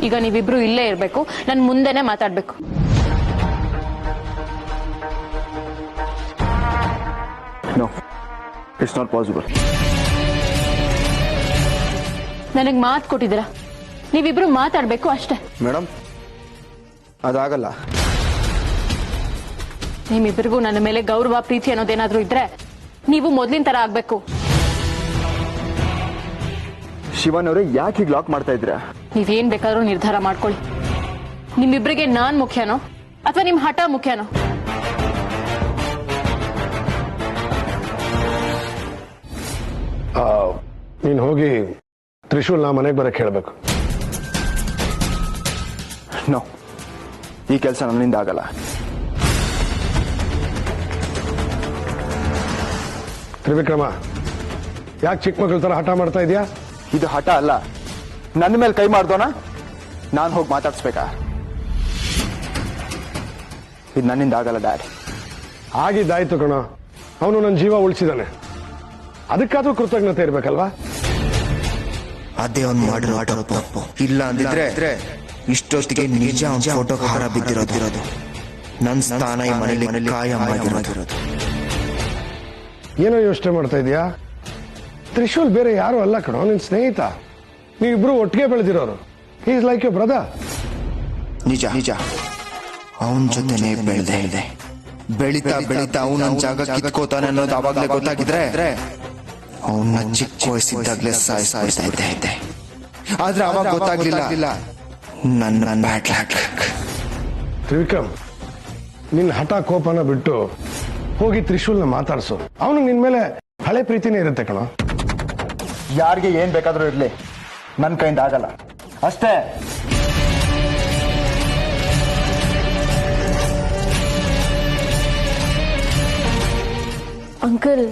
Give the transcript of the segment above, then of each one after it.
ಈಗ ನೀವಿಬ್ರು ಇಲ್ಲೇ ಇರಬೇಕು, ನಾನು ಮುಂದೆನೆ ಮಾತಾಡಬೇಕು. No, it's not possible. ನನಗೆ ಮಾತು ಕೊಟ್ಟಿದ್ದೀರಾ, ನೀವಿಬ್ರು ಮಾತಾಡಬೇಕು ಅಷ್ಟೇ. ಮೇಡಮ್, ಅದಾಗಲ್ಲ. ನಿಮ್ಮಿಬ್ಬರಿಗೂ ನನ್ನ ಮೇಲೆ ಗೌರವ ಪ್ರೀತಿ ಅನ್ನೋದೇನಾದ್ರೂ ಇದ್ರೆ ನೀವು ಮೊದಲಿನ ತರ ಆಗ್ಬೇಕು. ಶಿವನ್ ಅವರೇ, ಯಾಕೆ ಹೀಗೆ ಲಾಕ್ ಮಾಡ್ತಾ ಇದ್ದೀರಾ? ನೀವೇನ್ ಬೇಕಾದ್ರೂ ನಿರ್ಧಾರ ಮಾಡ್ಕೊಳ್ಳಿ. ನಿಮ್ಮಿಬ್ಬರಿಗೆ ನಾನ್ ಮುಖ್ಯನೋ ಅಥವಾ ನಿಮ್ ಹಠ ಮುಖ್ಯನೋ? ನೀನು ಹೋಗಿ ತ್ರಿಶೂಲ್ ನಾ ಮನೆಗೆ ಬರಕ್ಕೆ ಹೇಳಬೇಕು. ನೋ, ಈ ಕೆಲಸ ನನ್ನಿಂದ ಆಗಲ್ಲ. ತ್ರಿವಿಕ್ರಮ, ಯಾಕೆ ಚಿಕ್ಕ ಮಕ್ಕಳ ತರ ಹಠ ಮಾಡ್ತಾ ಇದೀಯಾ? ಇದು ಹಠ ಅಲ್ಲ. ನನ್ನ ಮೇಲೆ ಕೈ ಮಾಡ್ದೋಣ ನಾನು ಹೋಗಿ ಮಾತಾಡ್ಸ್ಬೇಕಾ? ಇದು ನನ್ನಿಂದ ಆಗಲ್ಲ ಡ್ಯಾಡ್. ಆಗಿದ್ದಾಯ್ತು ಕಣ, ಅವನು ನನ್ನ ಜೀವ ಉಳಿಸಿದಾನೆ, ಅದಕ್ಕಾದ್ರೂ ಕೃತಜ್ಞತೆ ಇರ್ಬೇಕಲ್ವಾ? ಅದೇ ಅವ್ನು ಮಾಡಿರೋ ತಪ್ಪು. ಇಲ್ಲ ಅಂದಿದ್ರೆ ಇಷ್ಟೊತ್ತಿಗೆ ನಿಜ ಫೋಟೋ ಹಾರ ಬಿದ್ದಿರೋದು, ನನ್ನ ಸ್ಥಾನ ಈ ಮನೇಲಿ ಕಾಯಂ ಆಗಿರೋದು. ಏನೋ ಯೋಚನೆ ಮಾಡ್ತಾ ಇದೀಯಾ? ತ್ರಿಶೂಲ್ ಬೇರೆ ಯಾರು ಅಲ್ಲ ಕಣೋ, ನಿನ್ ಸ್ನೇಹಿತ. ನೀವಿಬ್ರು ಒಟ್ಟಿಗೆ ಬೆಳೆದಿರೋರು. He is like you brother. ನಿಜ ಅವನ ಜೊತೆನೆ ಬೆಳೆದೆ. ಬೆಳೀತಾ ಅವನ ಜಾಗ ಕಿತ್ಕೋತಾನೆ ಅನ್ನೋದು ಅವಾಗಲೇ ಗೊತ್ತಾಗಿದ್ರೆ ಅವನ್ನ ಚಿಕ್ಕ ವಯಸ್ಸಿದ್ದಾಗಲೇ ಸಾಯಿಸ್ತಾ ಇದ್ದೆ. ಆದ್ರೆ ಅವಾಗ ಗೊತ್ತಾಗ್ಲಿಲ್ಲ ನನ್ನ ಬ್ಯಾಡ್ ಲಕ್. ತ್ರಿವಿಕ್ರಮ್, ನಿನ್ನ ಹಠ ಕೋಪನ ಬಿಟ್ಟು ಹೋಗಿ ತ್ರಿಶೂಲ್ನ ಮಾತಾಡ್ಸು. ಅವನು ನಿನ್ ಮೇಲೆ ಹಳೆ ಪ್ರೀತಿನೇ ಇರುತ್ತೆ ಕಣ. ಯಾರಿಗೆ ಏನ್ ಬೇಕಾದ್ರೂ ಇರ್ಲಿ, ನನ್ನ ಕೈಯಿಂದ ಆಗಲ್ಲ ಅಷ್ಟೇ. ಅಂಕಲ್,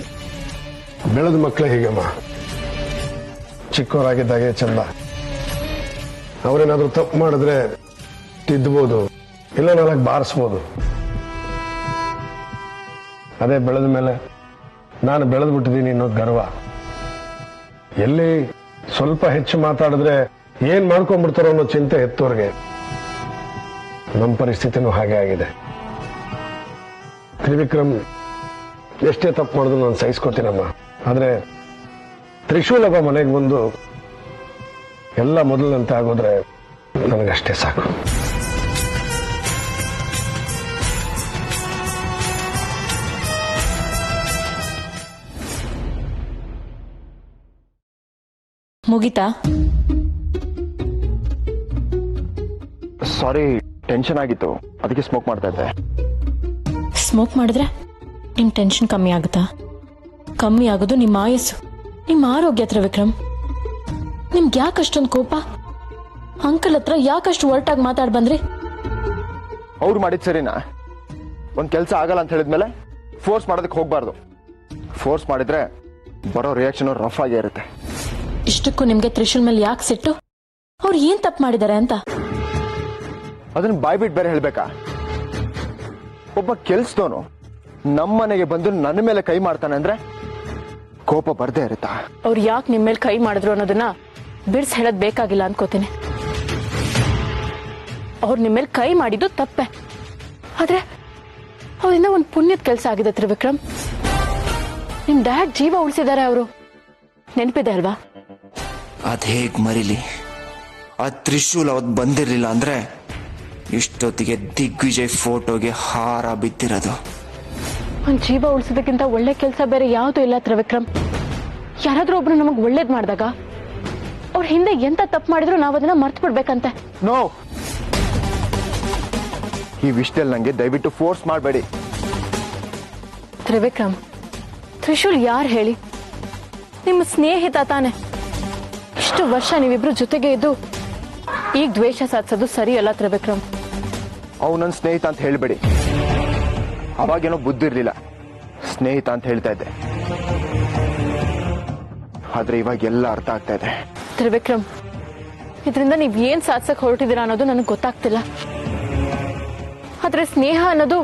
ಬೆಳೆದ ಮಕ್ಕಳೇ ಹೀಗಮ್ಮ, ಚಿಕ್ಕವರಾಗಿದ್ದಾಗೆ ಚಂದ. ಅವರೇನಾದ್ರೂ ತಪ್ಪು ಮಾಡಿದ್ರೆ ತಿದ್ದಬಹುದು, ಇಲ್ಲ ನಾಲ್ಕು ಬಾರಿಸ್ಬೋದು. ಅದೇ ಬೆಳೆದ ಮೇಲೆ ನಾನು ಬೆಳೆದು ಬಿಟ್ಟಿದ್ದೀನಿ ಅನ್ನೋದು ಗರ್ವ. ಎಲ್ಲಿ ಸ್ವಲ್ಪ ಹೆಚ್ಚು ಮಾತಾಡಿದ್ರೆ ಏನ್ ಮಾಡ್ಕೊಂಡ್ಬಿಡ್ತಾರೋ ಅನ್ನೋ ಚಿಂತೆ ಹೆತ್ತೋರ್ಗೆ. ನಮ್ಮ ಪರಿಸ್ಥಿತಿನೂ ಹಾಗೆ ಆಗಿದೆ. ತ್ರಿವಿಕ್ರಮ್ ಎಷ್ಟೇ ತಪ್ಪು ಮಾಡಿದ್ರು ನಾನು ಸಹಿಸ್ಕೋತೀನಮ್ಮ. ಆದ್ರೆ ತ್ರಿಶೂಲ್ ಹಬ್ಬ ಮನೆಗೆ ಬಂದು ಎಲ್ಲ ಮೊದಲಂತೆ ಆಗೋದ್ರೆ ನನಗಷ್ಟೇ ಸಾಕು. ಮುಗಿತಾ? ಸಾರಿ, ಟೆನ್ಷನ್ ಆಗಿತ್ತು, ಅದಕ್ಕೆ ಸ್ಮೋಕ್ ಮಾಡ್ತಾ ಇದ್ದೆ. ಸ್ಮೋಕ್ ಮಾಡಿದ್ರೆ ನಿಮ್ ಟೆನ್ಷನ್ ಕಮ್ಮಿ ಆಗುತ್ತಾ? ಕಮ್ಮಿ ಆಗೋದು ನಿಮ್ಮ ಆಯಸ್ಸು, ನಿಮ್ಮ ಆರೋಗ್ಯ. ತ್ರಿವಿಕ್ರಮ್, ನಿಮ್ಗೆ ಯಾಕಷ್ಟೊಂದು ಕೋಪ? ಅಂಕಲ್ ಹತ್ರ ಯಾಕಷ್ಟು ಒರಟಾಗಿ ಮಾತಾಡ್ ಬಂದ್ರಿ? ಅವ್ರು ಮಾಡಿದ್ ಸರಿನಾ? ಒಂದ್ ಕೆಲಸ ಆಗಲ್ಲ ಅಂತ ಹೇಳಿದ್ಮೇಲೆ ಫೋರ್ಸ್ ಮಾಡೋದಕ್ಕೆ ಹೋಗ್ಬಾರ್ದು. ಫೋರ್ಸ್ ಮಾಡಿದ್ರೆ ಬರೋ ರಿಯಾಕ್ಷನ್ ರಫ್ ಆಗೇ ಇರುತ್ತೆ. ಇಷ್ಟಕ್ಕೂ ನಿಮ್ಗೆ ತ್ರಿಶೂಲ್ ಮೇಲೆ ಯಾಕೆ ಸಿಟ್ಟು? ಅವ್ರು ಏನ್ ತಪ್ಪು ಮಾಡಿದ್ದಾರೆ ಅಂತ ಅದನ್ನ ಬಾಯ್ಬಿಟ್ಟು ಬೇರೆ ಹೇಳ್ಬೇಕಾ? ಒಬ್ಬ ಕೆಲ್ಸದವನು ನಮ್ಮನೆಗೆ ಬಂದು ನನ್ನ ಮೇಲೆ ಕೈ ಮಾಡ್ತಾನೆ ಅಂದ್ರೆ ಕೋಪ ಬರ್ದೇ ಇರುತ್ತಾ? ಅವ್ರು ಯಾಕೆ ನಿಮ್ ಮೇಲೆ ಕೈ ಮಾಡಿದ್ರು ಅನ್ನೋದನ್ನ ಬಿಡ್ಸ್ ಹೇಳದ್ ಬೇಕಾಗಿಲ್ಲ ಅನ್ಕೋತೀನಿ. ಅವ್ರು ನಿಮ್ ಮೇಲೆ ಕೈ ಮಾಡಿದ್ದು ತಪ್ಪೆ, ಆದ್ರೆ ಅವರಿಂದ ಒಂದ್ ಪುಣ್ಯದ ಕೆಲಸ ಆಗಿದೆ ತ್ರಿವಿಕ್ರಮ್. ನಿಮ್ ಡ್ಯಾಡ್ ಜೀವ ಉಳಿಸಿದ್ದಾರೆ ಅವರು, ನೆನಪಿದೆ ಅಲ್ವಾ? ಅದ್ ಹೇಗ್ ಮರಿಲಿ? ಆ ತ್ರಿಶೂಲ್ ಅವತ್ ಬಂದಿರ್ಲಿಲ್ಲ ಅಂದ್ರೆ ಇಷ್ಟೊತ್ತಿಗೆ ದಿಗ್ವಿಜಯ್ ಫೋಟೋಗೆ ಹಾರ ಬಿದ್ದಿರೋದು. ಒಂದ್ ಜೀವ ಉಳಿಸೋದಕ್ಕಿಂತ ಒಳ್ಳೆ ಕೆಲಸ ಬೇರೆ ಯಾವ್ದು ಇಲ್ಲ ತ್ರಿವಿಕ್ರಮ್. ಯಾರಾದ್ರೂ ಒಬ್ರು ನಮಗ್ ಒಳ್ಳೇದ್ ಮಾಡಿದಾಗ ಅವ್ರ ಹಿಂದೆ ಎಂತ ತಪ್ಪು ಮಾಡಿದ್ರು ನಾವ್ ಅದನ್ನ ಮರ್ತು ಬಿಡ್ಬೇಕಂತೆ. ನೋ, ಈ ವಿಷಯದಲ್ಲಿ ನಂಗೆ ದಯವಿಟ್ಟು ಫೋರ್ಸ್ ಮಾಡಬೇಡಿ. ತ್ರಿವಿಕ್ರಮ್, ತ್ರಿಶೂಲ್ ಯಾರು ಹೇಳಿ? ನಿಮ್ಮ ಸ್ನೇಹಿತ ತಾನೆ. ಇಷ್ಟು ವರ್ಷ ನೀವಿಬ್ರು ಜೊತೆಗೆ ಇದ್ದು ಈಗ ದ್ವೇಷ ಸಾಧಿಸೋದು ಸರಿ ಅಲ್ಲ ತ್ರಿವಿಕ್ರಮ್. ಅವ್ ನನ್ನ ಸ್ನೇಹಿತ ಅಂತ ಹೇಳ್ಬೇಡಿ. ಅವಾಗೇನೋ ಬುದ್ಧಿ ಇರ್ಲಿಲ್ಲ, ಸ್ನೇಹಿತ ಅಂತ ಹೇಳ್ತಾ ಇದ್ದೆ. ಆದ್ರೆ ಇವಾಗ ಎಲ್ಲ ಅರ್ಥ ಆಗ್ತಾ ಇದೆ. ತ್ರಿವಿಕ್ರಮ್, ಇದರಿಂದ ನೀವ್ ಏನ್ ಸಾಧಿಸಕ್ ಹೊರಟಿದ್ದೀರಾ ಅನ್ನೋದು ನನಗೆ ಗೊತ್ತಾಗ್ತಿಲ್ಲ. ಆದ್ರೆ ಸ್ನೇಹ ಅನ್ನೋದು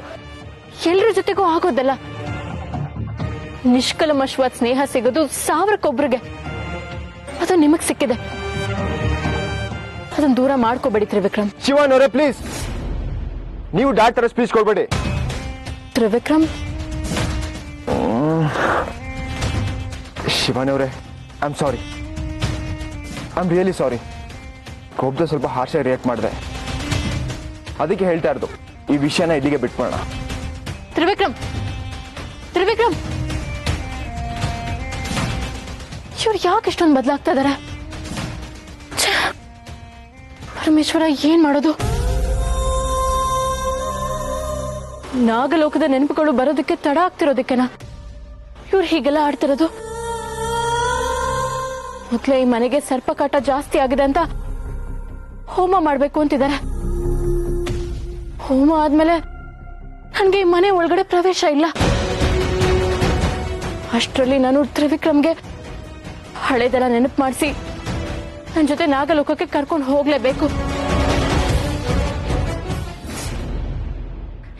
ಎಲ್ರ ಜೊತೆಗೂ ಆಗೋದಲ್ಲ. ನಿಷ್ಕಲ್ಮಶವಾದ ಸ್ನೇಹ ಸಿಗೋದು 1000ಕ್ಕೊಬ್ರಿಗೆ. ಅದು ನಿಮಗ್ ಸಿಕ್ಕಿದೆ. ಅದನ್ನ ದೂರ ಮಾಡ್ಕೋಬೇಡಿ ತ್ರಿವಿಕ್ರಮ್. ಶಿವಾನಿ ಅವರೇ ಪ್ಲೀಸ್, ನೀವು ಡ್ಯಾಡ್ ತರ ಸ್ಪೀಚ್ ಕೊಡ್ಬೇಡಿ. ತ್ರಿವಿಕ್ರಮ್, ಶಿವಾನಿ ಅವರೇ, I am sorry, I am really sorry. ಕೋಪದ ಸ್ವಲ್ಪ ಹಾರ್ಷ ರಿಯಾಕ್ಟ್ ಮಾಡಿದೆ, ಅದಕ್ಕೆ ಹೇಳ್ತಾ ಇರೋದು ಈ ವಿಷಯನ ಇಲ್ಲಿಗೆ ಬಿಟ್ಬಿಡೋಣ. ತ್ರಿವಿಕ್ರಮ್, ತ್ರಿವಿಕ್ರಮ್, ಇವ್ರು ಯಾಕೆ ಇಷ್ಟೊಂದು ಬದಲಾಗ್ತಾ ಇದಾರೆ? ಪರಮೇಶ್ವರ, ಏನ್ ಮಾಡೋದು? ನಾಗಲೋಕದ ನೆನಪುಗಳು ಬರೋದಕ್ಕೆ ತಡ ಆಗ್ತಿರೋದಕ್ಕೆನಾ ಇವ್ರು ಹೀಗೆಲ್ಲ ಆಡ್ತಿರೋದು? ಮೊದ್ಲೇ ಈ ಮನೆಗೆ ಸರ್ಪಕಾಟ ಜಾಸ್ತಿ ಆಗಿದೆ ಅಂತ ಹೋಮ ಮಾಡ್ಬೇಕು ಅಂತಿದ್ದಾರೆ. ಹೋಮ ಆದ್ಮೇಲೆ ನನ್ಗೆ ಈ ಮನೆ ಒಳಗಡೆ ಪ್ರವೇಶ ಇಲ್ಲ. ಅಷ್ಟರಲ್ಲಿ ನಾನು ತ್ರಿವಿಕ್ರಮ್ಗೆ ಹಳೇದೆಲ್ಲ ನೆನಪು ಮಾಡಿಸಿ ನನ್ನ ಜೊತೆ ನಾಗಲೋಕಕ್ಕೆ ಕರ್ಕೊಂಡು ಹೋಗ್ಲೇಬೇಕು.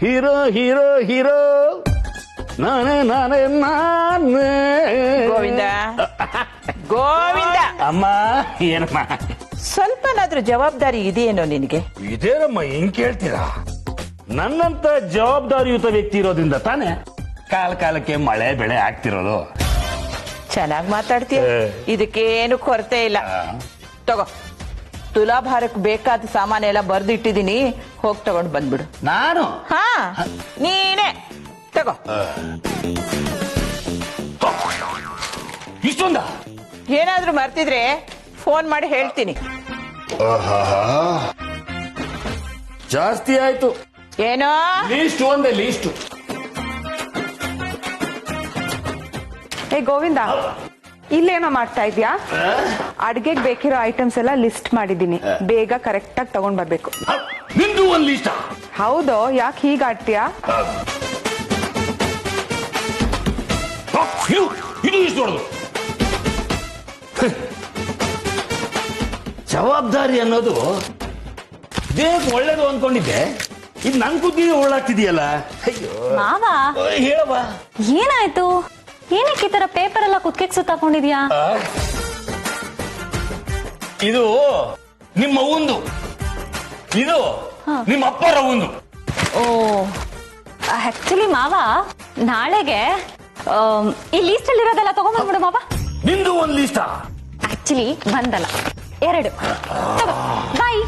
ಹೀರೋ ಹೀರೋ ಹೀರೋ ನಾನೇ ನಾನೇ ನಾನೇ. ಗೋವಿಂದ ಗೋವಿಂದ, ಅಮ್ಮ ಏನಮ್ಮ? ಸ್ವಲ್ಪನಾದ್ರೂ ಜವಾಬ್ದಾರಿ ಇದೆಯೇನೋ ನಿನಗೆ? ಇದೇನಮ್ಮ ಹಿಂಗ್ ಕೇಳ್ತೀರಾ? ನನ್ನಂತ ಜವಾಬ್ದಾರಿಯುತ ವ್ಯಕ್ತಿ ಇರೋದ್ರಿಂದ ತಾನೇ ಕಾಲ ಕಾಲಕ್ಕೆ ಮಳೆ ಬೆಳೆ ಆಗ್ತಿರೋದು. ಚೆನ್ನಾಗಿ ಮಾತಾಡ್ತೀಯ, ಇದಕ್ಕೇನು ಕೊರತೆ ಇಲ್ಲ. ತಗೋ, ತುಲಾಭಾರಕ್ಕೆ ಬೇಕಾದ ಸಾಮಾನೆಲ್ಲ ಬರ್ದಿಟ್ಟಿದೀನಿ, ಹೋಗಿ ತಗೊಂಡ್ ಬಂದ್ಬಿಡು. ನಾನು ಹಾ, ನೀನೇ ತಗೋ. ಇಷ್ಟೊಂದ ಏನಾದ್ರೂ ಮರ್ತಿದ್ರೆ ಫೋನ್ ಮಾಡಿ ಹೇಳ್ತೀನಿ. ಜಾಸ್ತಿ ಆಯ್ತು. ಏನೋ ಲೀಸ್ಟ್ ಒಂದೇ ಲೀಸ್ಟ್. ಏ ಗೋವಿಂದ, ಇಲ್ಲೇನೋ ಮಾಡ್ತಾ ಇದ್ಯಾ? ಅಡ್ಗೆಗೆ ಬೇಕಿರೋ ಐಟಮ್ಸ್ ಎಲ್ಲ ಲಿಸ್ಟ್ ಮಾಡಿದೀನಿ, ಬೇಗ ಕರೆಕ್ಟ್ ಆಗಿ ತಗೊಂಡ್ ಬರ್ಬೇಕು. ನಿಂದು ಒಂದ್ ಲೀಸ್ಟ್? ಹೌದು, ಯಾಕೆ ಹೀಗಾಡ್ತೀಯಾ? ಇದು ಇಷ್ಟು ನೋಡುದು. ಜವಾಬ್ದಾರಿ ಅನ್ನೋದು ದೇಹಕ್ಕೆ ಒಳ್ಳೇದು ಅನ್ಕೊಂಡಿದ್ದೆ, ಇದು ನನ್ ಕುತ್ತಿಗೆ ಒಳ್ಳಾಗ್ತಿದೆಯಲ್ಲ. ಅಯ್ಯೋ ಮಾವ, ಹೇಳವ, ಏನಾಯ್ತು? ಏನಕ್ಕೆ ಈ ತರ ಪೇಪರ್ ಎಲ್ಲ ಕುತ್ತಿಗೆ ಸುತ್ತಾಕೊಂಡಿದ್ಯಾ? ಇದು ನಿಮ್ಮ ಅವ್ವಂದು, ಇದು ನಿಮ್ಮ ಅಪ್ಪರ ಅವ್ವಂದು. ಓ, ಆಕ್ಚುಲಿ ಮಾವ, ನಾಳೆಗೆ ಈ ಲೀಸ್ಟ್ ಅಲ್ಲಿ ಇರೋದೆಲ್ಲ ತಗೊಂಡ್ಬಂದ್ಬಿಡು ಮಾವ. ನಿಂದು ಒಂದ್ ಲೀಸ್ಟಾ? ಆಕ್ಚುಲಿ ಬಂದಲ್ಲ, 2. ಬಾಯ್.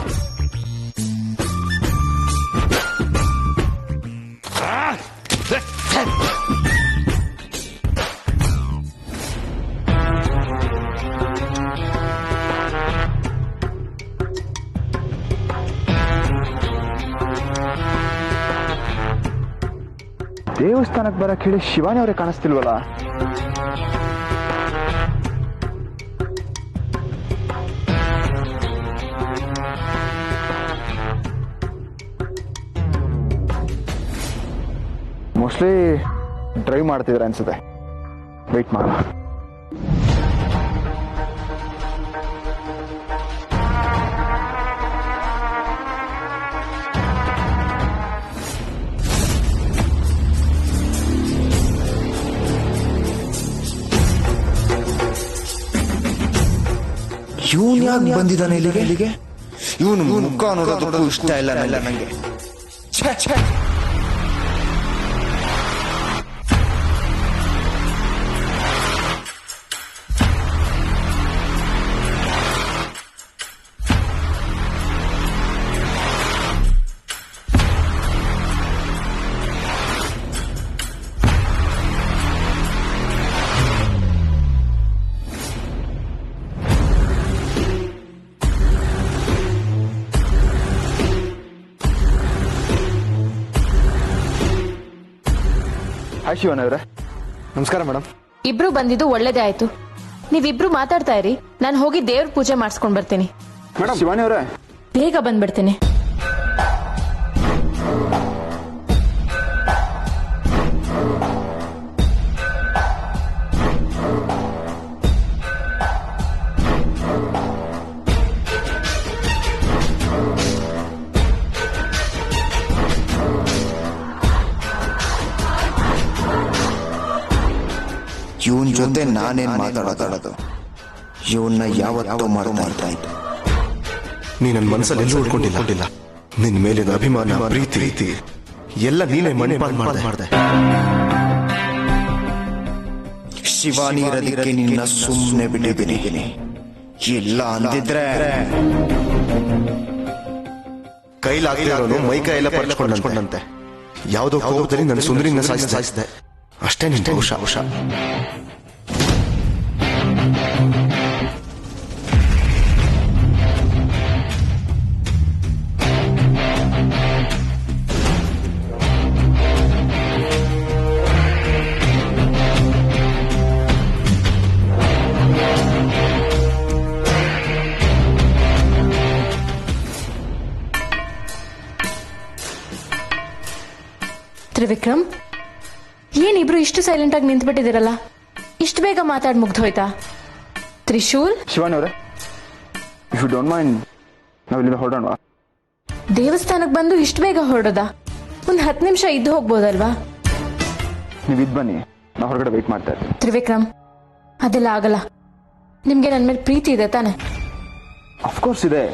ದೇವಸ್ಥಾನಕ್ಕೆ ಬರಕ್ ಹೇಳಿ ಶಿವಾನಿ ಅವರೇ ಕಾಣಿಸ್ತಿಲ್ವಲ್ಲ? ಮೋಸ್ಟ್ಲಿ ಡ್ರೈವ್ ಮಾಡ್ತಿದ್ರೆ ಅನ್ಸುತ್ತೆ. ವೆಯ್ಟ್ ಮಾಡೋಣ. ಇವನ್ ಯಾಕೆ ಬಂದಿದ್ದಾನೆ ಇಲ್ಲಿಗೆ? ಇವನು ಮುಖ ನೋಡೋದು ಇಷ್ಟ ಇಲ್ಲ ನಂಗೆ. ಛೇ ಛೇ. ಹಾಯ್ ಶಿವಾನಿ ಅವರೇ. ನಮಸ್ಕಾರ ಮೇಡಮ್. ಇಬ್ರು ಬಂದಿದ್ದು ಒಳ್ಳೇದೇ ಆಯ್ತು. ನೀವಿಬ್ರು ಮಾತಾಡ್ತಾ ಇರಿ, ನಾನು ಹೋಗಿ ದೇವ್ರ ಪೂಜೆ ಮಾಡಿಸ್ಕೊಂಡ್ ಬರ್ತೀನಿ. ಮೇಡಮ್, ಶಿವಾನಿ ಅವರೇ, ಬೇಗ ಬಂದ್ಬಿಡ್ತೀನಿ. ಇವನ್ ಜೊತೆ ನಾನೇನ್ ಮಾತಾಡೋದು? ಇವನ್ನ ಯಾವತ್ತೂ ಮಾಡ್ತಾ ಇದ್ದ. ನೀ ನನ್ನ ಮನಸ್ಸಲ್ಲಿ ಎಲ್ಲೂ ಉಳ್ಕೊಂಡಿಲ್ಲ. ನಿನ್ ಮೇಲಿನ ಅಭಿಮಾನ, ಪ್ರೀತಿ ಎಲ್ಲ ನೀನೇ ಮಣಿಪಾಲ್ ಮಾಡಿದೆ. ಶಿವಾನಿ ಇರೋದಕ್ಕೆ ನಿನ್ನ ಸುಮ್ಮನೆ ಬಿಟ್ಟಿದ್ದೀನಿ. ಇಲ್ಲ ಅಂದಿದ್ರೆ ಕೈಲಾಗಿರೋನು ಮೈ ಕೈ ಎಲ್ಲ ಪರ್ಚ್ಕೊಂಡಂತೆ ಯಾವುದೋ ಕೋಪದಲ್ಲಿ ನನ್ನ ಸುಂದರಿನ ಸಾಯಿಸಿದೆ. ಅಷ್ಟೇ ನಿಂತೆ ಹುಷಾ. ತ್ರಿವಿಕ್ರಮ್, ಏನಿಬ್ರು ಇಷ್ಟು ಸೈಲೆಂಟ್ ಆಗಿ ನಿಂತ್ಬಿಟ್ಟಿದಿರಲ್ಲ? ಇಷ್ಟು ಬೇಗ ಮಾತಾಡ್ ಮುಗ್ದೋಯ್ತಾ? ತ್ರಿಶೂಲ್, ಶಿವಾನಿ ಅವರೇ, ಇಫ್ ಯು ಡೋಂಟ್ ಮೈಂಡ್ ನಾವಿಲ್ಲಿಂದ ಹೊರಡೋಣ. ದೇವಸ್ಥಾನಕ್ಕೆ ಬಂದು ಇಷ್ಟು ಬೇಗ ಹೊರಡೋದ? ಒಂದ್ 10 ನಿಮಿಷ ಇದ್ದು ಹೋಗ್ಬೋದಲ್ವಾ? ನೀವು ಇದ್ ಬನ್ನಿ, ನಾ ಹೊರಗಡೆ ವೇಟ್ ಮಾಡ್ತಾ ಇರ್ತೀನಿ. ತ್ರಿವಿಕ್ರಮ್, ಅದೆಲ್ಲ ಆಗಲ್ಲ. ನಿಮ್ಗೆ ನನ್ ಮೇಲೆ ಪ್ರೀತಿ ಇದೆ ತಾನೆ? ಅಫ್ಕೋರ್ಸ್ ಇದೆ.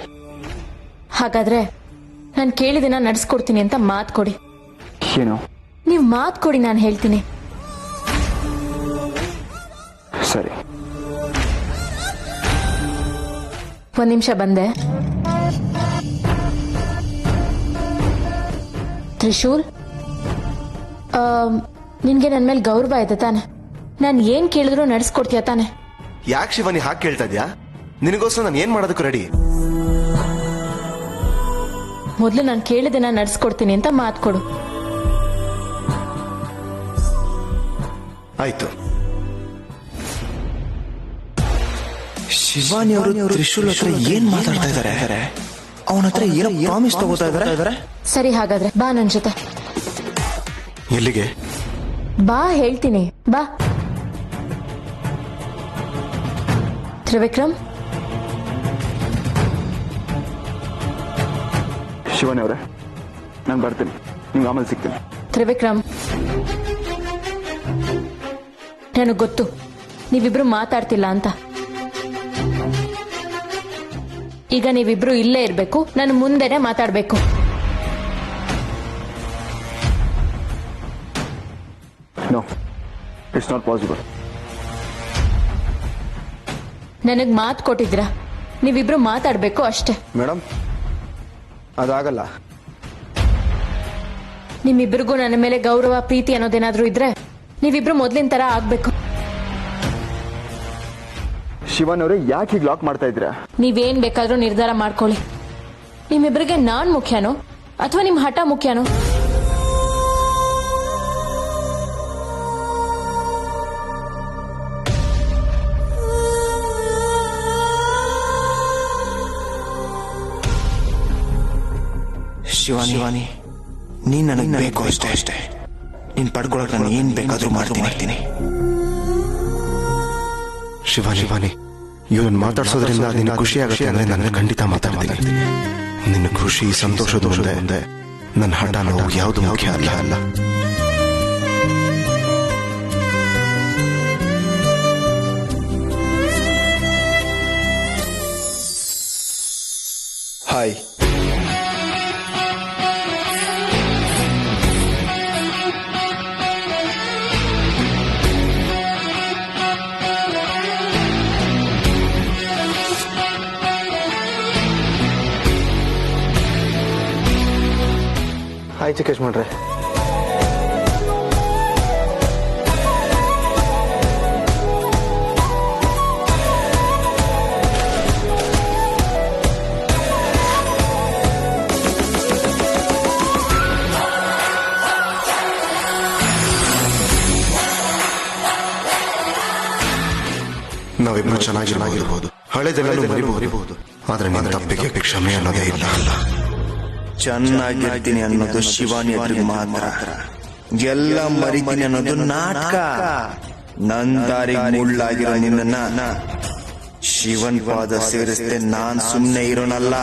ಹಾಗಾದ್ರೆ ನಾನು ಕೇಳಿದಿನ ನಡ್ಸ್ಕೊಡ್ತೀನಿ ಅಂತ ಮಾತು ಕೊಡಿ. ಏನು? ನೀವು ಮಾತು ಕೊಡಿ, ನಾನು ಹೇಳ್ತೀನಿ. ಸರಿ. 1 ನಿಮಿಷ ಬಂದೆ. ತ್ರಿಶೂಲ್, ನಿನ್ಗೆ ನನ್ ಮೇಲೆ ಗೌರವ ಇದೆ ತಾನೆ? ನಾನು ಏನ್ ಕೇಳಿದ್ರು ನಡ್ಸ್ಕೊಡ್ತೀಯ ತಾನೆ? ಯಾಕೆ ಶಿವಾನಿ ಹಾಗೆ ಕೇಳ್ತಾ ಇದ್ಯಾ? ನಿನಗೋಸ್ಕರ ನಾನು ಏನ್ ಮಾಡೋದಕ್ಕೂ ರೆಡಿ. ಮೊದ್ಲು ನಾನು ಕೇಳಿದಿನ ನಡ್ಸ್ಕೊಡ್ತೀನಿ ಅಂತ ಮಾತು ಕೊಡು. ಆಯ್ತು. ಶಿವಾನಿ ಅವರು ತ್ರಿಶೂಲ್ ಹತ್ರ ಏನ್ ಮಾತಾಡ್ತಾ ಇದಾರೆ? ಅವನ ಹತ್ರ ಏನೋ ಪ್ರಾಮಿಸ್ ತಗೋತಾ ಇದಾರೆ. ಸರಿ, ಹಾಗಾದ್ರೆ ಬಾ ನನ್ ಜೊತೆ. ಎಲ್ಲಿಗೆ? ಬಾ, ಹೇಳ್ತೀನಿ, ಬಾ. ತ್ರಿವಿಕ್ರಮ್, ಶಿವಾನಿ ಅವರೇ, ನಾನು ಬರ್ತೀನಿ. ನಿಮ್ಗೆ ಆಮೇಲೆ ಸಿಗ್ತೀನಿ. ತ್ರಿವಿಕ್ರಮ್, ನನಗೆ ಗೊತ್ತು ನೀವಿಬ್ರು ಮಾತಾಡ್ತಿಲ್ಲ ಅಂತ. ಈಗ ನೀವಿಬ್ರು ಇಲ್ಲೇ ಇರ್ಬೇಕು, ನಾನು ಮುಂದೆನೆ ಮಾತಾಡ್ಬೇಕು. No, it's not possible. ನನಗ್ ಮಾತು ಕೊಟ್ಟಿದ್ರ, ನೀವಿಬ್ರು ಮಾತಾಡ್ಬೇಕು ಅಷ್ಟೇ. ಮೇಡಮ್, ಅದಾಗಲ್ಲ. ನಿಮ್ಮಿಬ್ರಿಗೂ ನನ್ನ ಮೇಲೆ ಗೌರವ, ಪ್ರೀತಿ ಅನ್ನೋದೇನಾದ್ರೂ ಇದ್ರೆ ನೀವಿಬ್ರು ಮೊದ್ಲಿನ ತರ ಆಗ್ಬೇಕು. ಶಿವನ್ ಅವರೇ, ಯಾಕೆ ಹೀಗೆ ಲಾಕ್ ಮಾಡ್ತಾ ಇದ್ದೀರಾ? ನೀವೇನ್ ಬೇಕಾದ್ರೂ ನಿರ್ಧಾರ ಮಾಡ್ಕೊಳ್ಳಿ. ನಿಮ್ಮಿಬ್ರಿಗೆ ನಾನ್ ಮುಖ್ಯನೋ ಅಥವಾ ನಿಮ್ ಹಠ ಮುಖ್ಯನೋ? ಶಿವಾನಿ, ನೀನ್ ನನಗೆ ಬೇಕು ಅಷ್ಟೇ. ನೀನ್ ಪಡ್ಕೊಳಕ್ ನಾನು ಏನ್ ಬೇಕಾದ್ರೂ ಮಾಡ್ತೀನಿ. ಶಿವಾನಿ, ಇವನು ಮಾತಾಡ್ಸೋದ್ರಿಂದ ನಿನ್ನ ಖುಷಿ ಆಗುತ್ತೆ ಅಂದ್ರೆ ನಾನು ಖಂಡಿತ ಮಾತಾಡ್ತೀನಿ. ನಿನ್ನ ಖುಷಿ, ಸಂತೋಷದ ಮುಂದೆ ನನ್ನ ಹಠ, ನೋವು ಯಾವುದು ಮುಖ್ಯ ಅಲ್ಲ. ಹಾಯ್. ಹಾಯ್ ಚಿಕೇಶ್ ಮಾಡ್ರೆ. ನಾವಿಬ್ರು ಚೆನ್ನಾಗಿರ್ಬೋದು, ಹಳೆದೆಲ್ಲೂ ಮರಿಬಹುದು, ಆದ್ರೆ ನಿನ್ನ ತಪ್ಪಿಗೆ ಕ್ಷಮೆ ಅನ್ನೋದೇ ಇಲ್ಲ. ಚೆನ್ನಾಗಿರ್ತೀನಿ ಅನ್ನೋದು ಶಿವಾನಿ ಎದುರಿಗೆ ಮಾತ್ರ. ಎಲ್ಲ ಮರಿತೀನಿ ಅನ್ನೋದು ನಾಟಕ. ನನ್ ದಾರಿಗೆ ಮುಳ್ಳಾಗಿರೋ ನಿನ್ನ ಶಿವನ್ ಪಾದ ಸೇರಿಸ್ದೆ ನಾನ್ ಸುಮ್ನೆ ಇರೋನಲ್ಲ.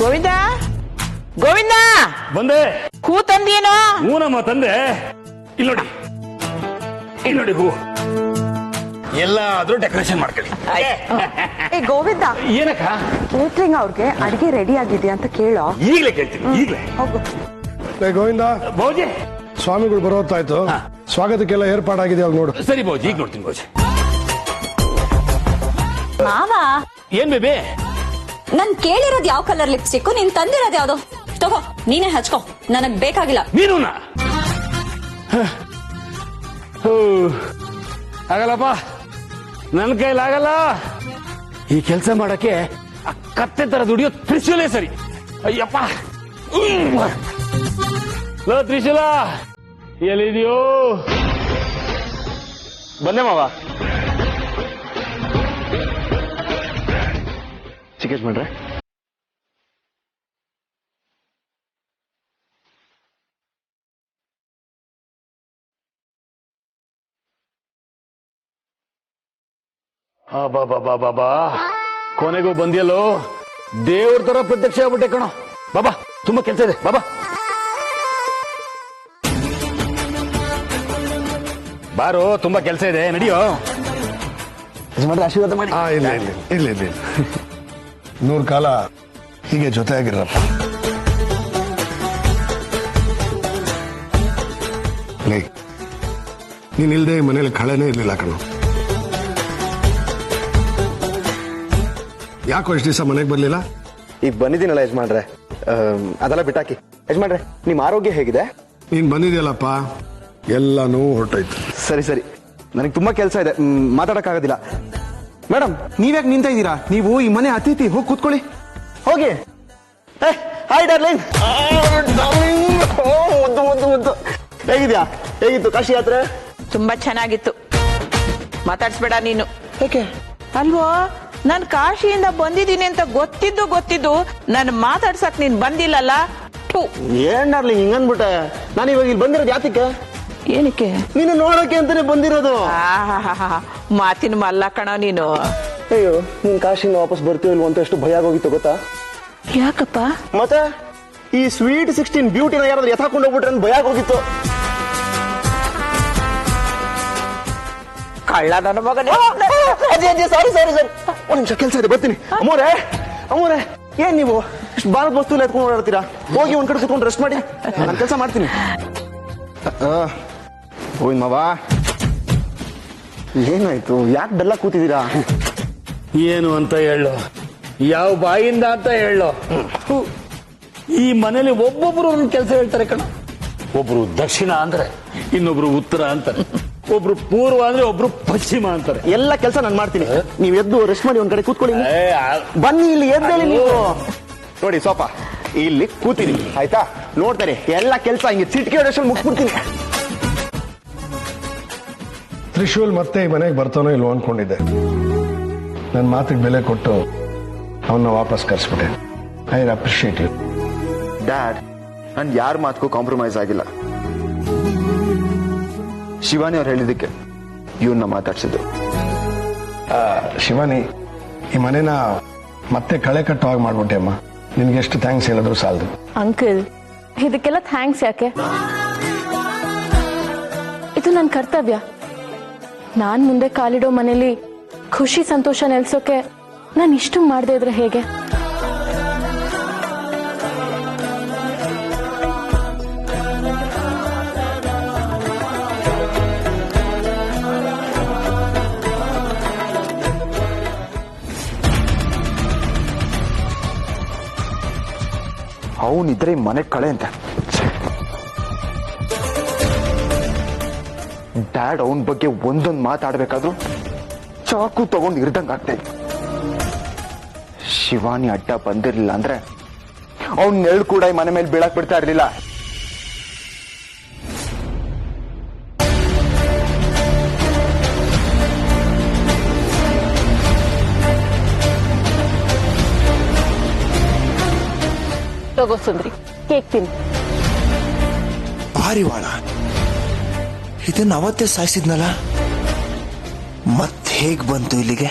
ಗೋವಿಂದ ಗೋವಿಂದ ಬಂದೆ. ಹೂ ತಂದೇನೋ? ಹೂನಮ್ಮ ತಂದೆ. ಇಲ್ಲಿ ನೋಡಿ ಹೂ. ಎಲ್ಲಾದ್ರೂ ಡೆಕೋರೇಷನ್ ಮಾಡ್ಕೊಳ್ಳಿ. ಏ ಗೋವಿಂದ, ಏನಕ್ಕ? ಕೇಟ್ರಿಂಗ್ ಅವ್ರಿಗೆ ಅಡಿಗೆ ರೆಡಿ ಆಗಿದೆಯಾ ಅಂತ ಕೇಳೋ. ಈಗ್ಲೇ ಕೇಳ್ತೀನಿ, ಈಗ್ಲೇ. ಹೋಗು. ಗೋವಿಂದ, ಭೌಜಿ ಸ್ವಾಮಿಗಳು ಬರೋತ್ತಾಯ್ತು. ಸ್ವಾಗತಕ್ಕೆಲ್ಲ ಏರ್ಪಾಡಾಗಿದೆ, ಅವಾಗ ನೋಡು. ಸರಿ ಭೌಜಿ, ಈಗ ನೋಡ್ತೀನಿ ಭೌಜಿ. ಮಾವ, ಏನ್ ಬೇಬಿ? ನನ್ ಕೇಳಿರೋದ್ ಯಾವ ಕಲರ್ ಲಿಪ್ಸ್ಟಿಕ್, ನೀನ್ ತಂದಿರೋದ್ ಯಾವ್ದು? ತಗೋ, ನೀನೇ ಹಚ್ಕೋ, ನನಗ್ ಬೇಕಾಗಿಲ್ಲ. ನೀನು ಆಗಲ್ಲಪ್ಪ, ನನ್ನ ಕೈಲಾಗಲ್ಲ. ಈ ಕೆಲಸ ಮಾಡಕ್ಕೆ ಆ ಕತ್ತೆ ತರ ದುಡಿಯೋ ತ್ರಿಶೂಲೇ ಸರಿ. ಅಯ್ಯಪ್ಪ, ಲೋ ತ್ರಿಶೂಲ ಎಲ್ಲಿದೆಯೋ? ಬಂದೆ ಮಾವ. ಚಿಕೇಶ್ ಮಾಡ್ರೆ ಬಾಬಾ, ಕೊನೆಗೂ ಬಂದಿಯಲ್ಲೋ. ದೇವ್ರ ತರ ಪ್ರತ್ಯಕ್ಷ ಆಗ್ಬಿಟ್ಟೆ ಕಣೋ. ಬಾಬಾ, ತುಂಬಾ ಕೆಲಸ ಇದೆ. ಬಾಬಾ ಬಾರೋ, ತುಂಬಾ ಕೆಲಸ ಇದೆ, ನಡಿಯೋ. ಆಶೀರ್ವಾದ ಮಾಡಿ. ಇಲ್ಲ 100 ಕಾಲ ಹೀಗೆ ಜೊತೆಯಾಗಿರಪ್ಪ. ನೀನಿಲ್ದೆ ಮನೇಲಿ ಕಳೆನೇ ಇರ್ಲಿಲ್ಲ ಕಣೋ. ಯಾಕೋ ಇಷ್ಟು ದಿವಸ ಮನೆಗೆ ಬರ್ಲಿಲ್ಲ? ಈಗ ಬಂದಿದ್ದೀನಲ್ಲ ಯಜಮಾನ್ರೆ, ಅದೆಲ್ಲ ಬಿಟ್ಟಾಕಿ. ಯಜಮಾನ್ರೆ, ನಿಮ್ ಆರೋಗ್ಯ ಹೇಗಿದೆ? ನೀನ್ ಬಂದಿದ್ಯಲ್ಲಪ್ಪ, ಎಲ್ಲಾನು ಹೊರಟೋಯ್ತು. ಸರಿ, ನನಗೆ ತುಂಬಾ ಕೆಲಸ ಇದೆ, ಮಾತಾಡಕ್ಕಾಗೋದಿಲ್ಲ. ಮೇಡಮ್, ನೀವ್ಯಾಕೆ ನಿಂತ ಇದ್ದೀರಾ? ನೀವು ಈ ಮನೆ ಅತಿಥಿ, ಹೋಗಿ ಕೂತ್ಕೊಳ್ಳಿ, ಹೋಗಿ. Hi darling. ಹೇಗಿದ್ಯಾ? ಹೇಗಿತ್ತು ಕಾಶಿ ಯಾತ್ರೆ? ತುಂಬಾ ಚೆನ್ನಾಗಿತ್ತು. ಮಾತಾಡ್ಸ್ಬೇಡ ನೀನು. ಯಾಕೆ? ಅಲ್ವೋ, ನಾನ್ ಕಾಶಿಯಿಂದ ಬಂದಿದ್ದೀನಿ ಅಂತ ಗೊತ್ತಿದ್ದು ನನ್ ಮಾತಾಡ್ಸಕ್ ನೀನ್ ಬಂದಿಲ್ಲಲ್ಲ. ಏನ್ ಡಾರ್ಲಿಂಗ್ ಹಿಂಗನ್ಬಿಟ್ಟೆ? ನಾನು ಇವಾಗ ಇಲ್ಲಿ ಬಂದಿರೋದು ಯಾತಕ್ಕೆ? ಏನಕ್ಕೆ? ನೀನು ನೋಡಕ್ಕೆ ಅಂತಾನೆ ಬಂದಿರೋದು. ಮಾತಿನ ಮಲ್ಲ ಕಣ ನೀನು. ಅಯ್ಯೋ, ನೀನ್ ಕಾಶಿಯಿಂದ ವಾಪಸ್ ಬರ್ತೀವಿ ಇಲ್ವ ಅಂತ ಎಷ್ಟು ಭಯ ಆಗೋಗಿತ್ತು ಗೊತ್ತಾ? ಯಾಕಪ್ಪ? ಮತ್ತೆ ಈ ಸ್ವೀಟ್ 16 ಬ್ಯೂಟಿನ ಯಾರಾದ್ರೂ ಎತ್ತಾಕೊಂಡು ಹೋಗ್ಬಿಟ್ರೆ ನನ್ ಭಯ ಆಗೋಗಿತ್ತು. ಕಳ್ಳ ನನ್ನ ಮಗನೇ. ಸಾರಿ ಒಂದ್ ನಿಮಿಷ ಕೆಲಸ ಇದೆ, ಬರ್ತೀನಿ. ಅಮ್ಮೋರೆ, ಏನ್ ನೀವು ಇಷ್ಟು ಭಾರತ ವಸ್ತು ಎತ್ಕೊಂಡು ಓಡಾಡ್ತೀರಾ? ಹೋಗಿ ಒಂದ್ ಕಡೆ ಕುತ್ಕೊಂಡು ರೆಸ್ಟ್ ಮಾಡಿ, ನಾನು ಕೆಲಸ ಮಾಡ್ತೀನಿ. ಗೋವಿಂದ ಮಾವ, ಏನಾಯ್ತು? ಯಾಕೆ ಬೆಲ್ಲ ಕೂತಿದ್ದೀರಾ? ಏನು ಅಂತ ಹೇಳು, ಯಾವ ಬಾಯಿಂದ ಅಂತ ಹೇಳು. ಈ ಮನೇಲಿ ಒಬ್ಬೊಬ್ರು ಒಂದ್ ಕೆಲಸ ಹೇಳ್ತಾರೆ ಕಣ. ಒಬ್ರು ದಕ್ಷಿಣ ಅಂದ್ರೆ, ಇನ್ನೊಬ್ರು ಉತ್ತರ ಅಂತಾರೆ, ಒಬ್ರು ಪೂರ್ವ ಅಂದ್ರೆ ಒಬ್ರು ಪಶ್ಚಿಮ ಅಂತಾರೆ. ಎಲ್ಲ ಕೆಲಸ ನಾನು ಮಾಡ್ತೀನಿ, ನೀವು ಎದ್ದು ರೆಸ್ಟ್ ಮಾಡಿ ಒಂದ್ ಕಡೆ ಕೂತ್ಕೊಳ್ಳಿ. ಬನ್ನಿ ಇಲ್ಲಿ, ಎದ್ದೇಳಿ ನೀವು. ನೋಡಿ ಸೋಫಾ, ಇಲ್ಲಿ ಕೂತೀನಿ ಆಯ್ತಾ? ನೋಡ್ತಾರೆ ಎಲ್ಲ ಕೆಲಸ ಹಿಂಗೆ ಚಿಟಿಕೆ ಹೊಡೆಯಷ್ಟು ಮುಗಿಸ್ಬಿಡ್ತೀನಿ. ತ್ರಿಶೂಲ್ ಮತ್ತೆ ಈ ಮನೆಗೆ ಬರ್ತಾನೋ ಇಲ್ವೋ ಅನ್ಕೊಂಡಿದ್ದೆ. ನನ್ನ ಮಾತಿಗೆ ಬೆಲೆ ಕೊಟ್ಟು ಅವನ್ನ ವಾಪಸ್ ಕರ್ಸ್ಬಿಟ್ಟೆ. I appreciate you dad. ನಾನು ಯಾರ ಮಾತಕ್ಕೂ ಕಾಂಪ್ರಮೈಸ್ ಆಗಿಲ್ಲ. ಶಿವಾನಿ ಅವ್ರು ಹೇಳಿದ್ದಕ್ಕೆ ಇವನ್ನ ಮಾತಾಡ್ಸಿದ್ರು. ಶಿವಾನಿ, ಈ ಮನೇನ ಮತ್ತೆ ಕಳೆ ಕಟ್ಟುವಾಗ ಮಾಡ್ಬಿಟ್ಟೆ ಅಮ್ಮ. ನಿನ್ಗೆ ಎಷ್ಟು ಥ್ಯಾಂಕ್ಸ್ ಹೇಳಿದ್ರು ಸಾಲದು. ಅಂಕಲ್, ಇದಕ್ಕೆಲ್ಲ ಥ್ಯಾಂಕ್ಸ್ ಯಾಕೆ? ಇದು ನನ್ನ ಕರ್ತವ್ಯ. ನಾನ್ ಮುಂದೆ ಕಾಲಿಡೋ ಮನೇಲಿ ಖುಷಿ ಸಂತೋಷ ನೆಲೆಸೋಕೆ ನಾನು ಇಷ್ಟು ಮಾಡದೇ ಇದ್ರೆ ಹೇಗೆ? ಅವನಿದ್ರೆ ಮನೆ ಕಳೆ ಅಂತ. ಡ್ಯಾಡ್ ಅವನ ಬಗ್ಗೆ ಒಂದೊಂದು ಮಾತಾಡ್ಬೇಕಾದ್ರೂ ಚಾಕು ತಗೊಂಡು ಇರ್ದಂಗ ಆಗ್ತಾ ಇತ್ತು. ಶಿವಾನಿ ಅಡ್ಡ ಬಂದಿರ್ಲಿಲ್ಲ ಅಂದ್ರೆ ಅವನ್ ನೆರಳು ಕೂಡ ಈ ಮನೆ ಮೇಲೆ ಬೀಳಕ್ ಬಿಡ್ತಾ ಇರ್ಲಿಲ್ಲ. ತಗೋ ಸುಂದ್ರಿ, ಕೇಕ್ ತಿನ್ನು. ಪಾರಿವಾಳ ಇದನ್ನ ಅವತ್ತೇ ಸಾಯಿಸಿದ್ನಲ್ಲ, ಮತ್ತೆ ಹೇಗ್ ಬಂತು ಇಲ್ಲಿಗೆ?